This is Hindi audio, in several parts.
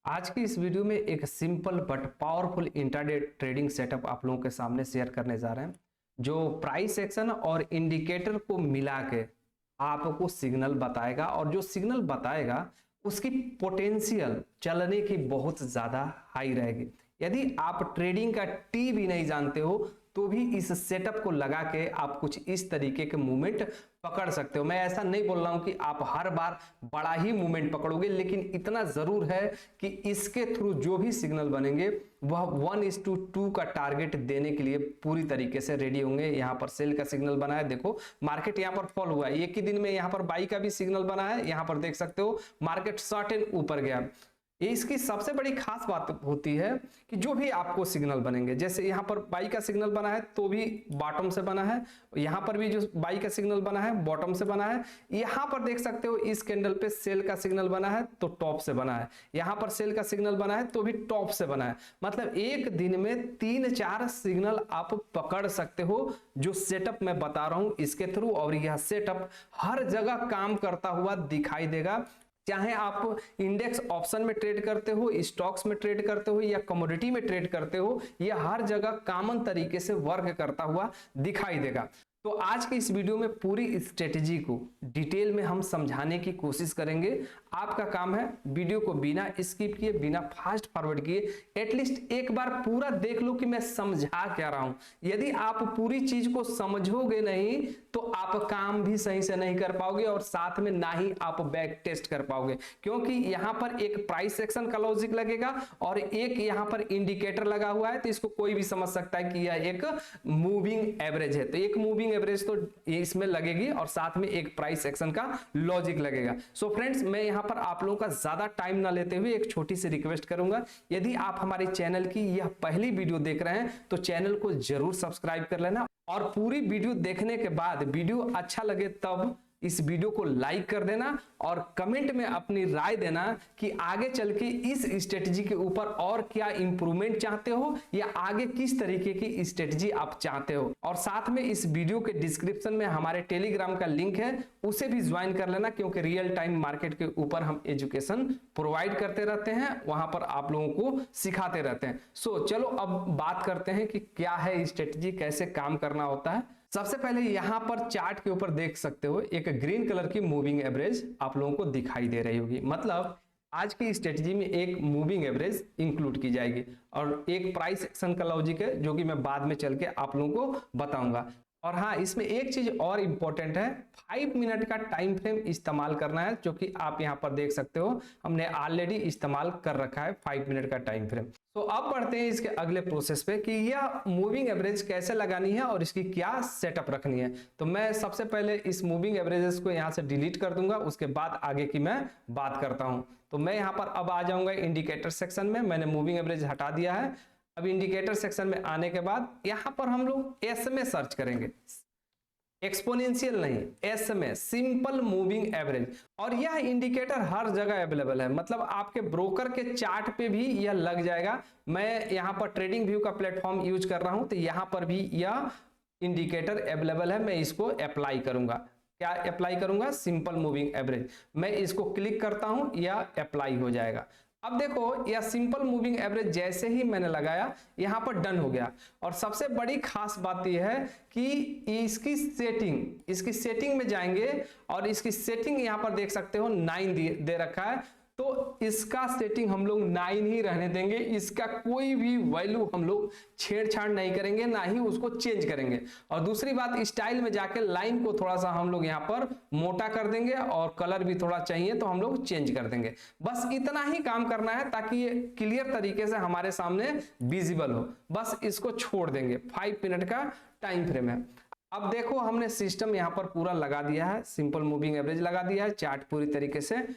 आज की इस वीडियो में एक simple but powerful intraday trading setup आप लोगों के सामने शेयर करने जा रहे हैं, जो प्राइस एक्शन और इंडिकेटर को मिला के आपको सिग्नल बताएगा। और जो सिग्नल बताएगा उसकी पोटेंशियल चलने की बहुत ज्यादा हाई रहेगी। यदि आप ट्रेडिंग का टी भी नहीं जानते हो तो भी इस सेटअप को लगा के आप कुछ इस तरीके के मूवमेंट पकड़ सकते हो। मैं ऐसा नहीं बोल रहा हूं कि आप हर बार बड़ा ही मूवमेंट पकड़ोगे, लेकिन इतना जरूर है कि इसके थ्रू जो भी सिग्नल बनेंगे वह 1:2 का टारगेट देने के लिए पूरी तरीके से रेडी होंगे। यहां पर सेल का सिग्नल बना है, देखो मार्केट यहां पर फॉल हुआ है, एक ही दिन में यहां पर बाई का भी सिग्नल बना है। यहां पर देख सकते हो मार्केट सर्टेन ऊपर गया। ये इसकी सबसे बड़ी खास बात होती है कि जो भी आपको सिग्नल बनेंगे, जैसे यहां पर बाई का सिग्नल बना है तो भी बॉटम से बना है, यहां पर भी जो बाई का सिग्नल बना है बॉटम से बना है। यहां पर देख सकते हो इस कैंडल पे सेल का सिग्नल बना है तो टॉप से बना है, यहां पर सेल का सिग्नल बना है तो भी टॉप से बना है। मतलब एक दिन में 3-4 सिग्नल आप पकड़ सकते हो जो सेटअप मैं बता रहा हूं इसके थ्रू। और यह सेटअप हर जगह काम करता हुआ दिखाई देगा, चाहे आप इंडेक्स ऑप्शन में ट्रेड करते हो, स्टॉक्स में ट्रेड करते हो या कमोडिटी में ट्रेड करते हो, यह हर जगह कॉमन तरीके से वर्क करता हुआ दिखाई देगा। तो आज के इस वीडियो में पूरी स्ट्रेटेजी को डिटेल में हम समझाने की कोशिश करेंगे। आपका काम है वीडियो को बिना स्किप किए, बिना फास्ट फॉरवर्ड किए एटलीस्ट एक बार पूरा देख लो कि मैं समझा क्या रहा हूं। यदि आप पूरी चीज को समझोगे नहीं तो आप काम भी सही से नहीं कर पाओगे और साथ में ना ही आप बैक टेस्ट कर पाओगे, क्योंकि यहां पर एक प्राइस एक्शन का लॉजिक लगेगा और एक यहां पर इंडिकेटर लगा हुआ है। तो इसको कोई भी समझ सकता है कि यह एक मूविंग एवरेज है, तो एक मूविंग एवरेज तो ये इसमें लगेगी और साथ में एक प्राइस एक्शन का लॉजिक लगेगा। सो फ्रेंड्स, मैं यहां पर आप लोगों का ज्यादा टाइम ना लेते हुए एक छोटी सी रिक्वेस्ट करूंगा, यदि आप हमारे चैनल की यह पहली वीडियो देख रहे हैं तो चैनल को जरूर सब्सक्राइब कर लेना और पूरी वीडियो देखने के बाद वीडियो अच्छा लगे तब इस वीडियो को लाइक कर देना और कमेंट में अपनी राय देना कि आगे चल के इस स्ट्रेटजी के ऊपर और क्या इंप्रूवमेंट चाहते हो या आगे किस तरीके की स्ट्रेटजी आप चाहते हो। और साथ में इस वीडियो के डिस्क्रिप्शन में हमारे टेलीग्राम का लिंक है, उसे भी ज्वाइन कर लेना, क्योंकि रियल टाइम मार्केट के ऊपर हम एजुकेशन प्रोवाइड करते रहते हैं, वहां पर आप लोगों को सिखाते रहते हैं। सो चलो अब बात करते हैं कि क्या है स्ट्रेटजी, कैसे काम करना होता है। सबसे पहले यहां पर चार्ट के ऊपर देख सकते हो एक ग्रीन कलर की मूविंग एवरेज आप लोगों को दिखाई दे रही होगी। मतलब आज की स्ट्रेटजी में एक मूविंग एवरेज इंक्लूड की जाएगी और एक प्राइस एक्शन का लॉजिक है जो कि मैं बाद में चल के आप लोगों को बताऊंगा। और हाँ, इसमें एक चीज और इंपॉर्टेंट है, 5 मिनट का टाइम फ्रेम इस्तेमाल करना है, जो कि आप यहां पर देख सकते हो हमने ऑलरेडी इस्तेमाल कर रखा है 5 मिनट का टाइम फ्रेम। तो अब बढ़ते हैं इसके अगले प्रोसेस पे कि यह मूविंग एवरेज कैसे लगानी है और इसकी क्या सेटअप रखनी है। तो मैं सबसे पहले इस मूविंग एवरेजेस को यहां से डिलीट कर दूंगा, उसके बाद आगे की मैं बात करता हूं। तो मैं यहां पर अब आ जाऊंगा इंडिकेटर सेक्शन में, मैंने मूविंग एवरेज हटा दिया है। अब इंडिकेटर सेक्शन में आने के बाद यहां पर हम लोग एस में सर्च करेंगे, एक्सपोनेंशियल नहीं, एस में सिंपल मूविंग एवरेज। और यह इंडिकेटर हर जगह अवेलेबल है, मतलब आपके ब्रोकर के चार्ट पे भी यह लग जाएगा। मैं यहां पर ट्रेडिंग व्यू का प्लेटफॉर्म यूज कर रहा हूं तो यहां पर भी यह इंडिकेटर अवेलेबल है। मैं इसको अप्लाई करूंगा, क्या अप्लाई करूंगा, सिंपल मूविंग एवरेज। मैं इसको क्लिक करता हूं, यह अप्लाई हो जाएगा। अब देखो यह सिंपल मूविंग एवरेज जैसे ही मैंने लगाया यहां पर डन हो गया। और सबसे बड़ी खास बात यह है कि इसकी सेटिंग में जाएंगे और इसकी सेटिंग यहां पर देख सकते हो 9 दे रखा है, तो इसका सेटिंग हम लोग 9 ही रहने देंगे। इसका कोई भी वैल्यू हम लोग छेड़छाड़ नहीं करेंगे, ना ही उसको चेंज करेंगे। और दूसरी बात, स्टाइल में जाके लाइन को थोड़ा सा हम लोग यहां पर मोटा कर देंगे और कलर भी थोड़ा चाहिए तो हम लोग चेंज कर देंगे। बस इतना ही काम करना है ताकि ये क्लियर तरीके से हमारे सामने विजिबल हो। बस इसको छोड़ देंगे, 5 मिनट का टाइम फ्रेम है। अब देखो हमने सिस्टम यहां पर पूरा लगा दिया है, सिंपल मूविंग एवरेज लगा दिया है, चार्ट पूरी तरीके से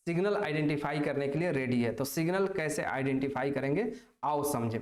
सिग्नल आइडेंटिफाई करने के लिए रेडी है। तो सिग्नल कैसे आइडेंटिफाई करेंगे आओ समझे।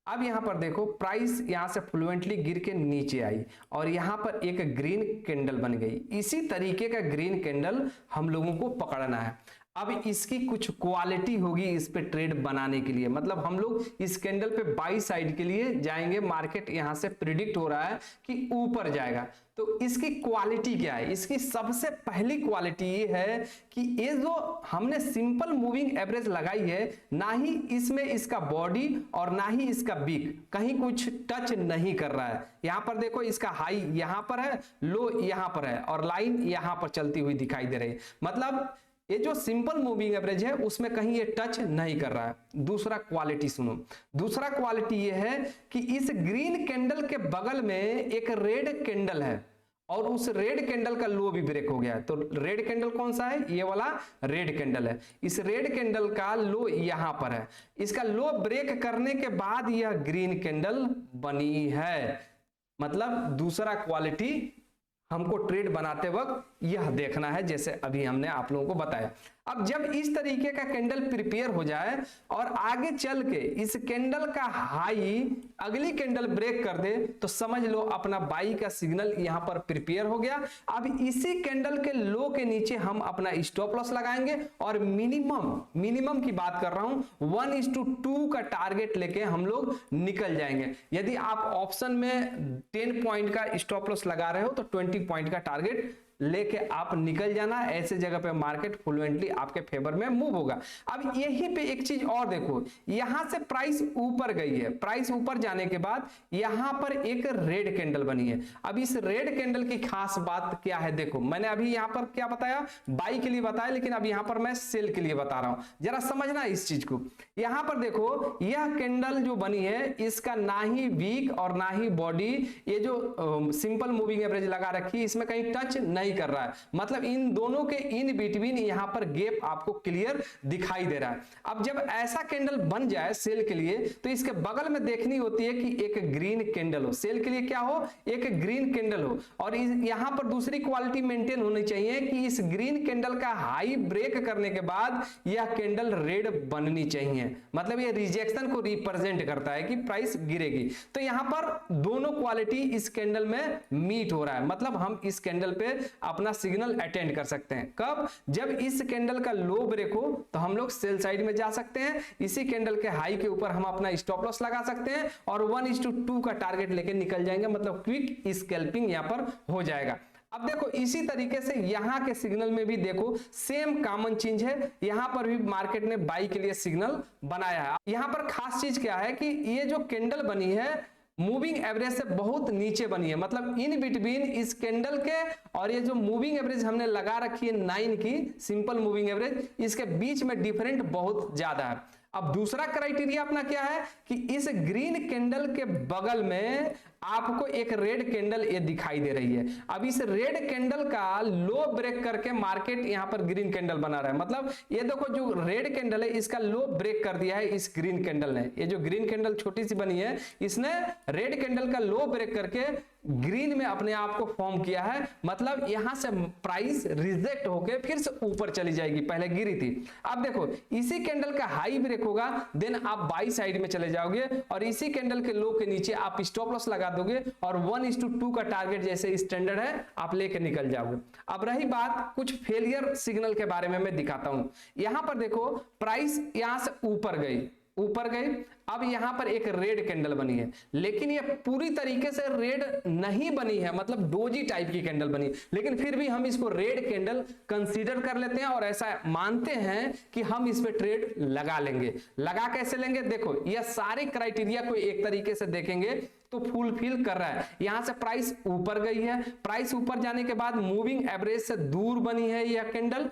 अब यहां पर देखो प्राइस यहां से फ्लुएंटली गिर के नीचे आई और यहां पर एक ग्रीन कैंडल बन गई। इसी तरीके का ग्रीन कैंडल हम लोगों को पकड़ना है। अब इसकी कुछ क्वालिटी होगी इस पे ट्रेड बनाने के लिए, मतलब हम लोग इस कैंडल पे बाई साइड के लिए जाएंगे, मार्केट यहां से प्रिडिक्ट हो रहा है कि ऊपर जाएगा, तो इसकी क्वालिटी क्या है? इसकी सबसे पहली क्वालिटी ये है कि ये जो हमने सिंपल मूविंग एवरेज लगाई है, ना ही इसमें इसका बॉडी और ना ही इसका बीक कहीं कुछ टच नहीं कर रहा है। यहां पर देखो इसका हाई यहां पर है, लो यहां पर है और लाइन यहां पर चलती हुई दिखाई दे रही है, मतलब ये जो सिंपल मूविंग एवरेज है उसमें कहीं ये टच नहीं कर रहा है। दूसरा क्वालिटी सुनो, दूसरा क्वालिटी ये है कि इस ग्रीन कैंडल के बगल में एक रेड कैंडल है और उस रेड कैंडल का लो भी ब्रेक हो गया है। तो रेड कैंडल कौन सा है? ये वाला रेड कैंडल है। इस रेड कैंडल का लो यहां पर है, इसका लो ब्रेक करने के बाद यह ग्रीन कैंडल बनी है। मतलब दूसरा क्वालिटी हमको ट्रेड बनाते वक्त यह देखना है, जैसे अभी हमने आप लोगों को बताया। अब जब इस तरीके का कैंडल प्रिपेयर हो जाए और आगे चल के इस कैंडल का हाई अगली कैंडल ब्रेक कर दे, तो समझ लो अपना बाई का सिग्नल यहां पर प्रिपेयर हो गया। अब इसी कैंडल के लो के नीचे हम अपना स्टॉप लॉस लगाएंगे और मिनिमम की बात कर रहा हूं 1:2 का टारगेट लेके हम लोग निकल जाएंगे। यदि आप ऑप्शन में 10 पॉइंट का स्टॉप लॉस लगा रहे हो तो 20 पॉइंट का टारगेट लेके आप निकल जाना। ऐसे जगह पे मार्केट फ्लुएंटली आपके फेवर में मूव होगा। अब यहीं पे एक चीज और देखो, यहां से प्राइस ऊपर गई है, प्राइस ऊपर जाने के बाद यहां पर एक रेड कैंडल बनी है। अब इस रेड कैंडल की खास बात क्या है? देखो मैंने अभी यहां पर क्या बताया, बाई के लिए बताया, लेकिन अब यहां पर मैं सेल के लिए बता रहा हूं, जरा समझना इस चीज को। यहां पर देखो यह कैंडल जो बनी है इसका ना ही वीक और ना ही बॉडी, ये जो सिंपल मूविंग एवरेज लगा रखी है इसमें कहीं टच नहीं कर रहा है, मतलब इन दोनों के इन बिटवीन यहां पर गैप आपको क्लियर दिखाई दे रहा है। अब जब ऐसा कैंडल बन जाए सेल के लिए, तो इसके बगल में देखनी होती है कि एक ग्रीन कैंडल हो। सेल के लिए क्या हो? एक ग्रीन कैंडल हो। और यहां पर दूसरी क्वालिटी मेंटेन होनी चाहिए कि इस ग्रीन कैंडल का हाई ब्रेक करने के बाद यह कैंडल रेड बननी चाहिए, मतलब ये रिजेक्शन को रिप्रेजेंट करता है कि प्राइस गिरेगी। तो यहां पर दोनों क्वालिटी इस कैंडल में मीट हो रहा है, मतलब हम इस कैंडल पे अपना सिग्नल अटेंड कर सकते हैं। कब? जब इस कैंडल का लो ब्रेक हो तो हम लोग सेल साइड में जा सकते हैं, इसी कैंडल के हाई के ऊपर हम अपना स्टॉप लॉस लगा सकते हैं और 1:2 का टारगेट लेके निकल जाएंगे, मतलब क्विक स्कैल्पिंग यहां पर हो जाएगा। अब देखो इसी तरीके से यहां के सिग्नल में भी देखो सेम कॉमन चीज है, यहां पर भी मार्केट ने बाई के लिए सिग्नल बनाया है। यहां पर खास चीज क्या है कि ये जो कैंडल बनी है मूविंग एवरेज से बहुत नीचे बनी है, मतलब इन बिटवीन इस कैंडल के और ये जो मूविंग एवरेज हमने लगा रखी है 9 की सिंपल मूविंग एवरेज, इसके बीच में डिफरेंट बहुत ज्यादा है। अब दूसरा क्राइटेरिया अपना क्या है कि इस ग्रीन कैंडल के बगल में आपको एक रेड कैंडल ये दिखाई दे रही है। अब इस रेड कैंडल का लो ब्रेक करके मार्केट यहां पर ग्रीन कैंडल बना रहा है, मतलब ये देखो जो रेड कैंडल है इसका लो ब्रेक कर दिया है इस ग्रीन कैंडल ने। ये जो ग्रीन कैंडल छोटी सी बनी है इसने रेड कैंडल का लो ब्रेक करके ग्रीन में अपने आप को फॉर्म किया है, मतलब यहां से प्राइस रिजेक्ट होके फिर से ऊपर चली जाएगी, पहले गिरी थी। अब देखो इसी कैंडल का हाई ब्रेक होगा, देन आप बाई साइड में चले जाओगे और इसी कैंडल के लो के नीचे आप स्टॉप लॉस लगा दोगे और 1:2 का टारगेट जैसे स्टैंडर्ड है आप लेके निकल जाओगे। अब रही बात कुछ फेलियर सिग्नल के बारे में मैं दिखाता हूं। यहां पर देखो प्राइस यहां से ऊपर गई, अब यहां पर एक रेड कैंडल बनी है, लेकिन ये पूरी तरीके से रेड नहीं बनी है, मतलब डोजी टाइप की कैंडल बनी, लेकिन फिर भी हम इसको रेड कैंडल कंसीडर कर लेते हैं और ऐसा मानते हैं कि हम इस पे ट्रेड लगा लेंगे। लगा कैसे लेंगे? देखो यह सारे क्राइटेरिया को एक तरीके से देखेंगे तो फुलफिल कर रहा है। यहां से प्राइस ऊपर गई है, प्राइस ऊपर जाने के बाद मूविंग एवरेज से दूर बनी है यह कैंडल,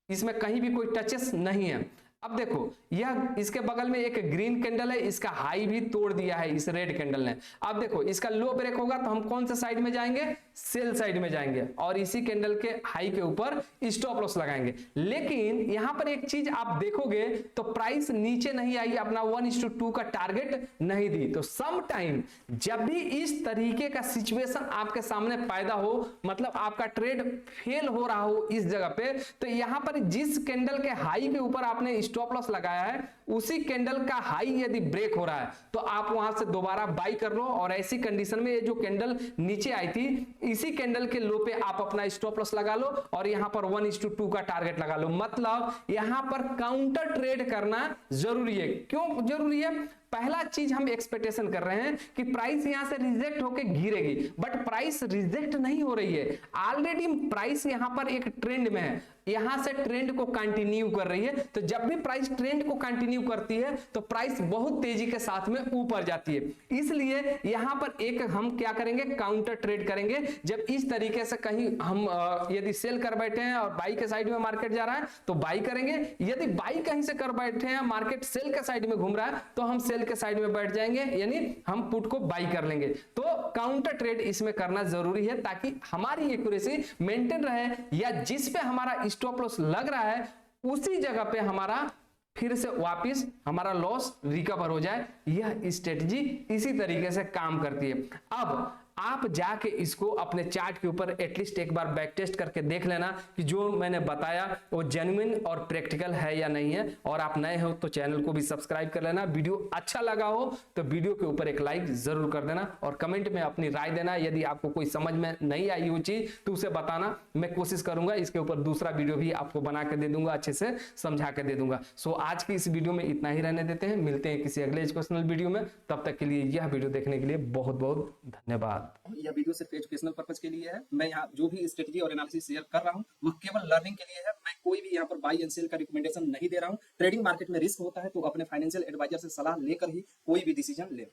इसमें कहीं भी कोई टचेस नहीं है। अब देखो यह इसके बगल में एक ग्रीन कैंडल है, इसका हाई भी तोड़ दिया है इस रेड कैंडल ने। अब देखो इसका लो ब्रेक होगा तो हम कौन से साइड में जाएंगे? सेल साइड में जाएंगे और इसी कैंडल के हाई के ऊपर स्टॉप लॉस लगाएंगे। लेकिन यहां पर एक चीज आप देखोगे तो प्राइस नीचे नहीं आई, अपना 1:2 का टारगेट नहीं दी। तो सम टाइम जब भी इस तरीके का सिचुएशन आपके सामने पैदा हो, मतलब आपका ट्रेड फेल हो रहा हो इस जगह पे, तो यहां पर जिस कैंडल के हाई के ऊपर आपने स्टॉप लॉस लगाया है उसी कैंडल का हाई यदि ब्रेक हो रहा है तो आप वहां से दोबारा बाई कर लो, और ऐसी कंडीशन में ये जो कैंडल नीचे आई थी इसी कैंडल के लो पे आप अपना स्टॉप लॉस लगा लो और यहां पर 1:2 का टारगेट लगा लो। मतलब यहां पर काउंटर ट्रेड करना जरूरी है। क्यों जरूरी है? पहला चीज हम एक्सपेक्टेशन कर रहे हैं कि प्राइस यहां से रिजेक्ट होकर गिरेगी, बट प्राइस रिजेक्ट नहीं हो रही है, ऑलरेडी प्राइस यहां पर एक ट्रेंड में है, यहां से ट्रेंड को कंटिन्यू कर रही है। तो जब भी प्राइस ट्रेंड को कंटिन्यू करती है तो प्राइस बहुत तेजी के साथ में ऊपर जाती है। इसलिए यहां पर एक हम क्या करेंगे, काउंटर ट्रेड करेंगे। जब इस तरीके से कहीं हम यदि सेल कर बैठे हैं और बाई के साइड में मार्केट जा रहा है तो बाई करेंगे, यदि बाई कहीं से कर बैठे हैं मार्केट सेल के साइड में घूम रहा है तो हम सेल के साइड में बैठ जाएंगे, यानी हम पुट को बाई कर लेंगे। तो काउंटर ट्रेड इसमें करना जरूरी है ताकि हमारी एक्यूरेसी मेंटेन रहे, या जिस पे हमारा स्टॉप लॉस लग रहा है उसी जगह पे हमारा फिर से वापस हमारा लॉस रिकवर हो जाए। यह स्ट्रेटजी इसी तरीके से काम करती है। अब आप जाके इसको अपने चार्ट के ऊपर एटलीस्ट एक बार बैक टेस्ट करके देख लेना कि जो मैंने बताया वो जेन्युइन और प्रैक्टिकल है या नहीं है। और आप नए हो तो चैनल को भी सब्सक्राइब कर लेना। वीडियो अच्छा लगा हो तो वीडियो के ऊपर एक लाइक जरूर कर देना और कमेंट में अपनी राय देना। यदि आपको कोई समझ में नहीं आई वो चीज तो उसे बताना, मैं कोशिश करूंगा इसके ऊपर दूसरा वीडियो भी आपको बना के दे दूंगा, अच्छे से समझा के दे दूंगा। सो आज की इस वीडियो में इतना ही रहने देते हैं, मिलते हैं किसी अगले एजुकेशनल वीडियो में। तब तक के लिए यह वीडियो देखने के लिए बहुत बहुत धन्यवाद। यह वीडियो सिर्फ एजुकेशनल पर्पज के लिए है। मैं यहाँ जो भी स्ट्रेटजी और एनालिसिस शेयर कर रहा हूँ वो केवल लर्निंग के लिए है। मैं कोई भी यहाँ पर बाई एंड सेल का रिकमेंडेशन नहीं दे रहा हूँ। ट्रेडिंग मार्केट में रिस्क होता है तो अपने फाइनेंशियल एडवाइजर से सलाह लेकर ही कोई भी डिसीजन ले।